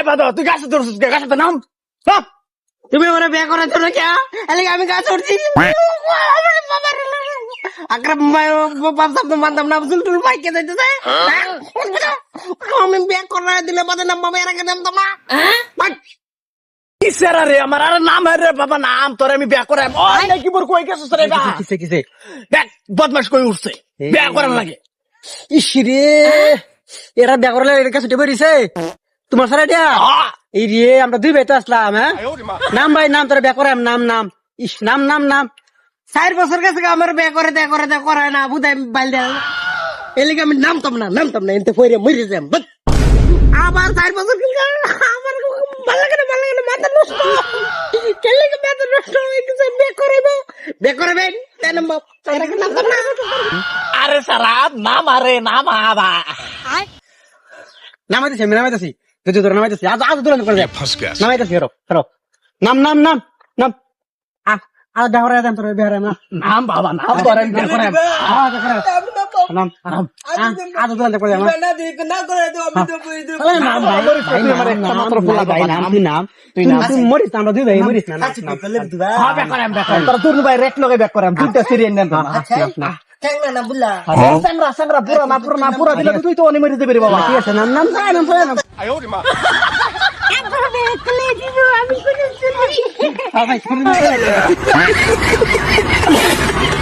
বাদা তুই গাছে ধরছিস গাছে নাম সব তুমি ওরা বিয়ে করে তো না কে এলে আমি গাছ উঠছি আকরাম বাপ সাহেব তো মানতাম না বুঝল তুই বাইকে যাইতেছে আমি বিয়ে করে দিলে বাদে নাম আমি এর আগে নামতাম না কিসেরা রে আমার আর নাম রে বাবা নাম তোরে আমি বিয়া করে ওই নাকি বর কই গেছস রে বা কিসে কিসে দেখ বদমাশ কই উঠছে বিয়া করার লাগে ইসরে এরা বিয়ে করলে এর কাছে উঠে বেরিয়েছে তোমার সারা দিয়া এই রে আমরা দুই ভাই তো আসলাম হ্যাঁ নাম ভাই নাম তোরা বিয়ে করে নাম নাম ইস নাম নাম নাম 4 বছর গেছে আমার বিয়ে করে দেয় করায় না বুঝাই বাইল দেয় এলিগে আমি নামতাম না এতে পয়রে মরে যাম আবার 4 বছর কিন্তু আমার ভালো লাগে না মাথা নষ্ট কেলে কে মাথা নষ্ট হয়ে গেছে বিয়ে করবে তাই না বাপ তারা কি নামতাম না আরে সারা নাম আরে নাম আবা নামাইতেছি যদি তোর নামাইতেছি আজ দুরান করে নামাইতেছি হরো নাম ডাহরা দেন তোর বিহারে না নাম বাবা নাম তোরে আমি বিয়া করে নাম আজ দুরান করে না নাম ভাই নাম তুই মরিস আমরা দুই ভাই মরিস না হ্যাঁ বিয়া করে তোর দুই ভাই রেট লগে বিয়া করে দুইটা সিরিয়াল নেন সংরা পুরা দিলে তুই তো অনি মরে যাবি রে বাবা ঠিক আছে নাম আমি